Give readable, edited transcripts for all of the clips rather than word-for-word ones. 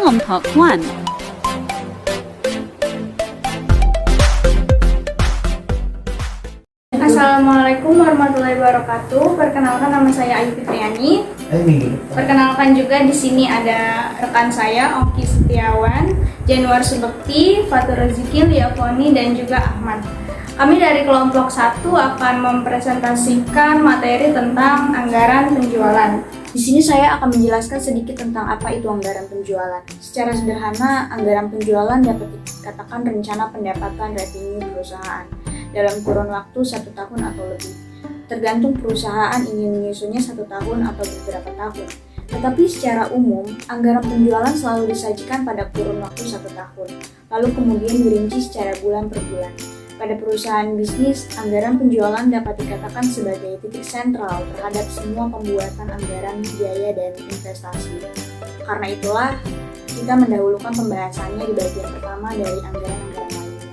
Kelompok One. Assalamualaikum warahmatullahi wabarakatuh. Perkenalkan, nama saya Ayu Fitriani. Perkenalkan juga di sini ada rekan saya Oki Setiawan, Januar Subekti, Fatur Rezeki, Liafoni, dan juga Ahmad. Kami dari kelompok 1 akan mempresentasikan materi tentang anggaran penjualan. Di sini saya akan menjelaskan sedikit tentang apa itu anggaran penjualan. Secara sederhana, anggaran penjualan dapat dikatakan rencana pendapatan revenue perusahaan dalam kurun waktu 1 tahun atau lebih. Tergantung perusahaan ingin menyusunnya 1 tahun atau beberapa tahun. Tetapi secara umum, anggaran penjualan selalu disajikan pada kurun waktu 1 tahun, lalu kemudian dirinci secara bulan per bulan. Pada perusahaan bisnis, anggaran penjualan dapat dikatakan sebagai titik sentral terhadap semua pembuatan anggaran biaya dan investasi. Karena itulah, kita mendahulukan pembahasannya di bagian pertama dari anggaran-anggaran lainnya.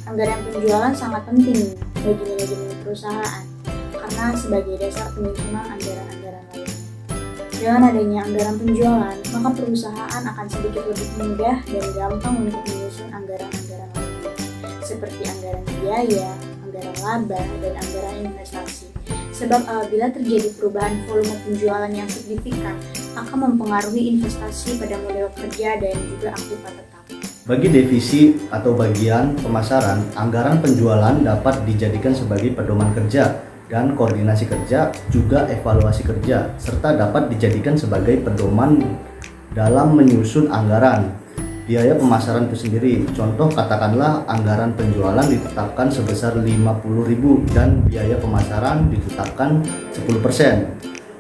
Anggaran penjualan sangat penting bagi manajemen perusahaan, karena sebagai dasar penyusunan anggaran-anggaran lainnya. Dengan adanya anggaran penjualan, maka perusahaan akan sedikit lebih mudah dan gampang untuk menyusun anggaran-anggaran lainnya, seperti anggaran biaya, anggaran laba, dan anggaran investasi. Sebab apabila terjadi perubahan volume penjualan yang signifikan, akan mempengaruhi investasi pada model kerja dan juga aktiva tetap. Bagi divisi atau bagian pemasaran, anggaran penjualan dapat dijadikan sebagai pedoman kerja dan koordinasi kerja, juga evaluasi kerja, serta dapat dijadikan sebagai pedoman dalam menyusun anggaran. Biaya pemasaran itu sendiri, contoh katakanlah anggaran penjualan ditetapkan sebesar 50.000 dan biaya pemasaran ditetapkan 10%.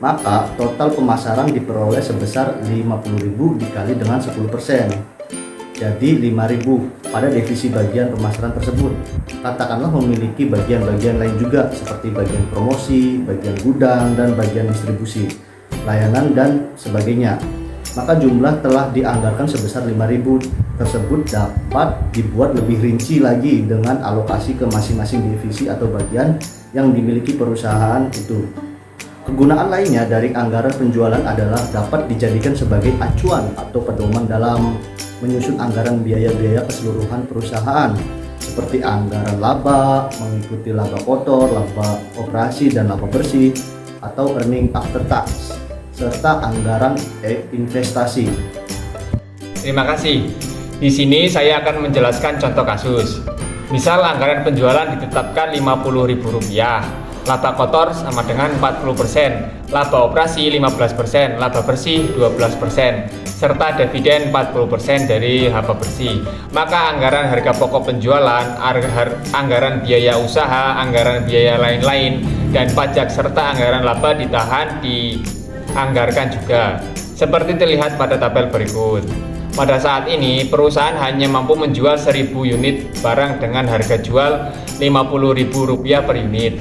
Maka total pemasaran diperoleh sebesar 50.000 dikali dengan 10%. Jadi 5.000 pada divisi bagian pemasaran tersebut. Katakanlah memiliki bagian-bagian lain juga seperti bagian promosi, bagian gudang, dan bagian distribusi, layanan, dan sebagainya. Maka jumlah telah dianggarkan sebesar 5.000 tersebut dapat dibuat lebih rinci lagi dengan alokasi ke masing-masing divisi atau bagian yang dimiliki perusahaan itu. Kegunaan lainnya dari anggaran penjualan adalah dapat dijadikan sebagai acuan atau pedoman dalam menyusun anggaran biaya-biaya keseluruhan perusahaan, seperti anggaran laba, mengikuti laba kotor, laba operasi, dan laba bersih, atau earning after tax, serta anggaran investasi. Terima kasih. Di sini saya akan menjelaskan contoh kasus. Misal anggaran penjualan ditetapkan Rp50.000, laba kotor sama dengan 40%, laba operasi 15%, laba bersih 12%, serta dividen 40% dari laba bersih. Maka anggaran harga pokok penjualan, anggaran biaya usaha, anggaran biaya lain-lain, dan pajak serta anggaran laba dianggarkan juga, seperti terlihat pada tabel berikut. Pada saat ini, perusahaan hanya mampu menjual 1.000 unit barang dengan harga jual Rp50.000 per unit.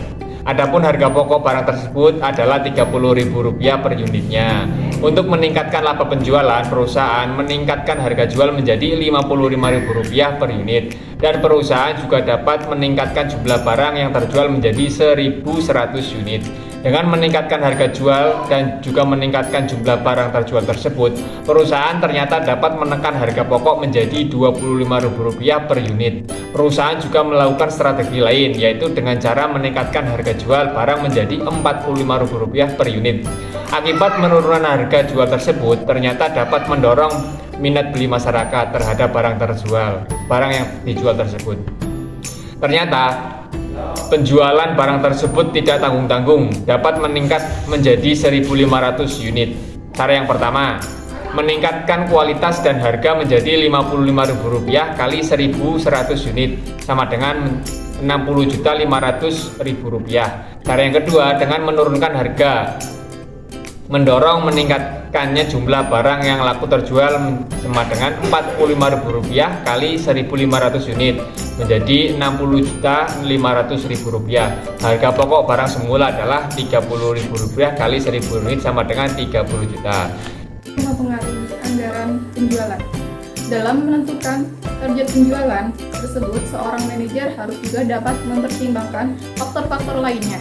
Adapun harga pokok barang tersebut adalah Rp30.000 per unitnya. Untuk meningkatkan laba penjualan, perusahaan meningkatkan harga jual menjadi Rp55.000 per unit, dan perusahaan juga dapat meningkatkan jumlah barang yang terjual menjadi 1.100 unit. Dengan meningkatkan harga jual dan juga meningkatkan jumlah barang terjual tersebut, perusahaan ternyata dapat menekan harga pokok menjadi Rp25.000 per unit. Perusahaan juga melakukan strategi lain, yaitu dengan cara meningkatkan harga jual barang menjadi Rp45.000 per unit. Akibat penurunan harga jual tersebut, ternyata dapat mendorong minat beli masyarakat terhadap barang yang dijual tersebut. Ternyata penjualan barang tersebut tidak tanggung-tanggung, dapat meningkat menjadi 1.500 unit. Cara yang pertama, meningkatkan kualitas dan harga menjadi Rp55.000 kali 1.100 unit, sama dengan Rp60.500.000. Cara yang kedua, dengan menurunkan harga, mendorong meningkatkannya jumlah barang yang laku terjual sama dengan Rp45.000 kali 1.500 unit menjadi Rp60.500.000. Harga pokok barang semula adalah Rp30.000 kali 1.000 unit sama dengan 30 juta. Mempengaruhi anggaran penjualan. Dalam menentukan target penjualan tersebut, seorang manajer harus juga dapat mempertimbangkan faktor-faktor lainnya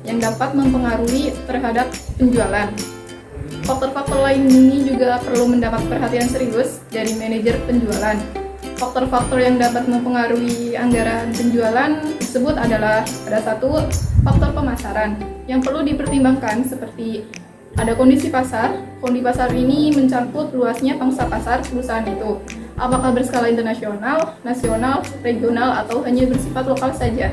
yang dapat mempengaruhi terhadap penjualan. Faktor-faktor lain ini juga perlu mendapat perhatian serius dari manajer penjualan. Faktor-faktor yang dapat mempengaruhi anggaran penjualan tersebut adalah ada satu, faktor pemasaran yang perlu dipertimbangkan seperti ada kondisi pasar. Kondisi pasar ini mencakup luasnya pangsa pasar perusahaan itu. Apakah berskala internasional, nasional, regional, atau hanya bersifat lokal saja.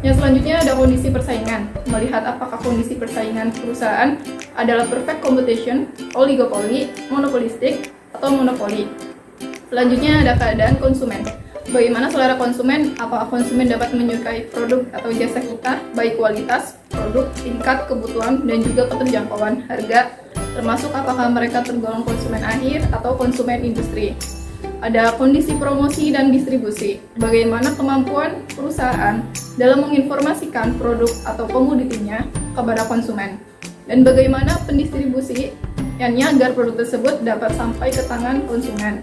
Yang selanjutnya ada kondisi persaingan. Melihat apakah kondisi persaingan perusahaan adalah perfect competition, oligopoli, monopolistik, atau monopoli. Selanjutnya ada keadaan konsumen. Bagaimana selera konsumen? Apakah konsumen dapat menyukai produk atau jasa kita, baik kualitas, produk, tingkat kebutuhan, dan juga keterjangkauan harga, termasuk apakah mereka tergolong konsumen akhir atau konsumen industri. Ada kondisi promosi dan distribusi. Bagaimana kemampuan perusahaan dalam menginformasikan produk atau komoditinya kepada konsumen. Dan bagaimana pendistribusiannya agar produk tersebut dapat sampai ke tangan konsumen.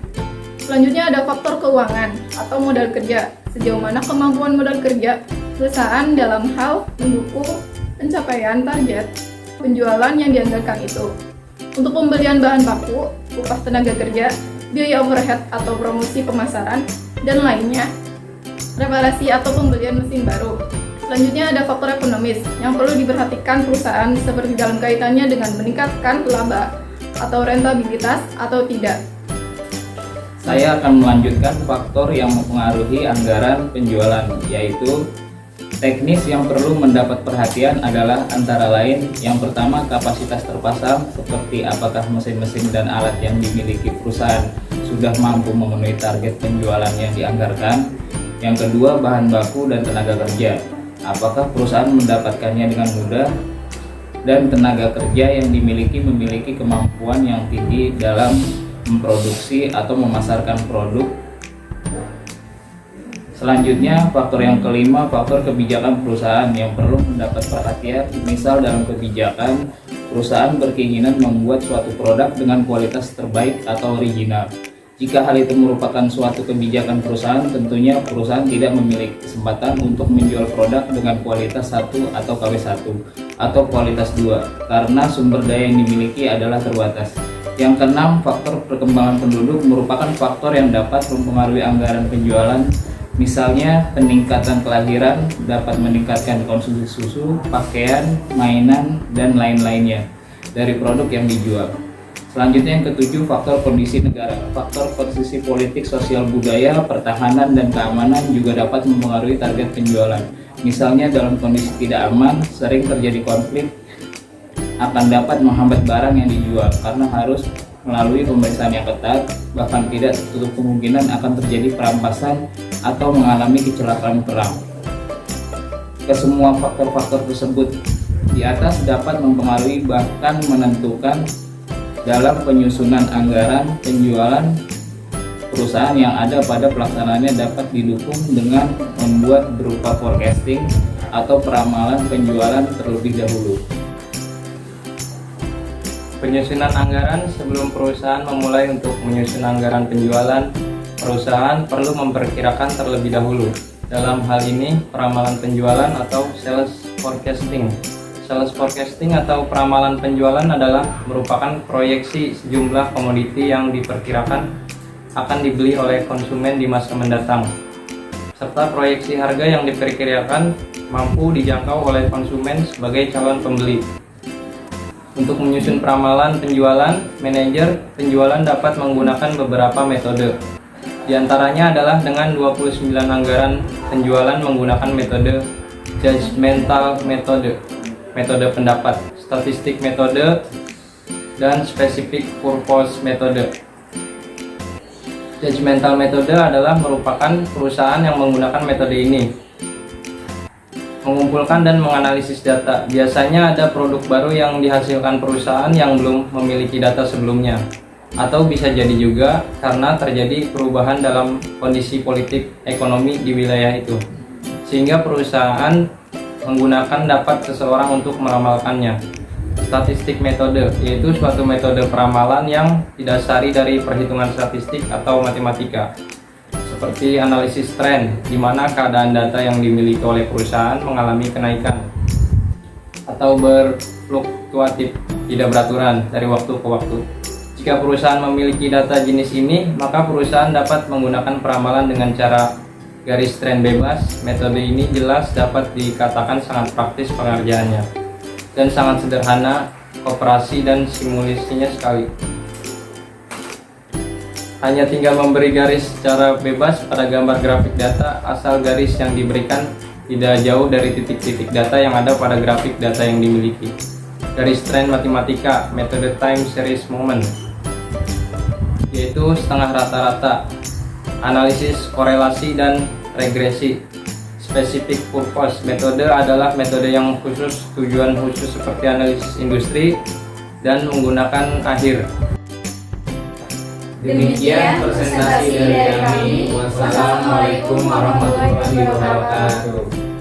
Selanjutnya ada faktor keuangan atau modal kerja. Sejauh mana kemampuan modal kerja perusahaan dalam hal mendukung pencapaian target penjualan yang dianggarkan itu. Untuk pembelian bahan baku, upah tenaga kerja, biaya overhead atau promosi pemasaran, dan lainnya, reparasi atau pembelian mesin baru. Selanjutnya ada faktor ekonomis yang perlu diperhatikan perusahaan seperti dalam kaitannya dengan meningkatkan laba atau rentabilitas atau tidak. Saya akan melanjutkan faktor yang mempengaruhi anggaran penjualan, yaitu teknis yang perlu mendapat perhatian adalah antara lain yang pertama kapasitas terpasang, seperti apakah mesin-mesin dan alat yang dimiliki perusahaan sudah mampu memenuhi target penjualan yang dianggarkan. Yang kedua bahan baku dan tenaga kerja, apakah perusahaan mendapatkannya dengan mudah, dan tenaga kerja yang memiliki kemampuan yang tinggi dalam memproduksi atau memasarkan produk. Selanjutnya, faktor yang kelima, faktor kebijakan perusahaan yang perlu mendapat perhatian. Misal dalam kebijakan, perusahaan berkeinginan membuat suatu produk dengan kualitas terbaik atau original. Jika hal itu merupakan suatu kebijakan perusahaan, tentunya perusahaan tidak memiliki kesempatan untuk menjual produk dengan kualitas 1 atau KW1 atau kualitas 2 karena sumber daya yang dimiliki adalah terbatas. Yang keenam, faktor perkembangan penduduk merupakan faktor yang dapat mempengaruhi anggaran penjualan. Misalnya, peningkatan kelahiran dapat meningkatkan konsumsi susu, pakaian, mainan, dan lain-lainnya dari produk yang dijual. Selanjutnya yang ketujuh, faktor kondisi negara. Faktor posisi politik, sosial, budaya, pertahanan, dan keamanan juga dapat mempengaruhi target penjualan. Misalnya dalam kondisi tidak aman, sering terjadi konflik, akan dapat menghambat barang yang dijual karena harus melalui pemeriksaan yang ketat, bahkan tidak tertutup kemungkinan akan terjadi perampasan atau mengalami kecelakaan perang. Kesemua faktor-faktor tersebut di atas dapat mempengaruhi bahkan menentukan dalam penyusunan anggaran penjualan perusahaan yang ada pada pelaksanaannya dapat didukung dengan membuat berupa forecasting atau peramalan penjualan terlebih dahulu. Penyusunan anggaran. Sebelum perusahaan memulai untuk menyusun anggaran penjualan, perusahaan perlu memperkirakan terlebih dahulu. Dalam hal ini, peramalan penjualan atau sales forecasting. Sales forecasting atau peramalan penjualan adalah merupakan proyeksi sejumlah komoditi yang diperkirakan akan dibeli oleh konsumen di masa mendatang, serta proyeksi harga yang diperkirakan mampu dijangkau oleh konsumen sebagai calon pembeli. Untuk menyusun peramalan penjualan, manajer penjualan dapat menggunakan beberapa metode. Di antaranya adalah dengan 29 anggaran penjualan menggunakan metode judgmental metode, metode pendapat, statistik metode, dan specific purpose metode. Judgmental metode adalah merupakan perusahaan yang menggunakan metode ini mengumpulkan dan menganalisis data. Biasanya ada produk baru yang dihasilkan perusahaan yang belum memiliki data sebelumnya, atau bisa jadi juga karena terjadi perubahan dalam kondisi politik ekonomi di wilayah itu, sehingga perusahaan menggunakan dapat seseorang untuk meramalkannya. Statistik metode yaitu suatu metode peramalan yang didasari dari perhitungan statistik atau matematika, seperti analisis tren, di mana keadaan data yang dimiliki oleh perusahaan mengalami kenaikan atau berfluktuatif. tidak beraturan dari waktu ke waktu. Jika perusahaan memiliki data jenis ini, maka perusahaan dapat menggunakan peramalan dengan cara garis tren bebas. Metode ini jelas dapat dikatakan sangat praktis pengerjaannya dan sangat sederhana operasi dan simulasinya sekali. Hanya tinggal memberi garis secara bebas pada gambar grafik data, asal garis yang diberikan tidak jauh dari titik-titik data yang ada pada grafik data yang dimiliki. Garis tren matematika, metode time series moment, yaitu setengah rata-rata, analisis korelasi dan regresi. Specific purpose, metode adalah metode yang khusus, tujuan khusus seperti analisis industri dan menggunakan akhir. Demikian presentasi dari kami. Wassalamualaikum warahmatullahi wabarakatuh.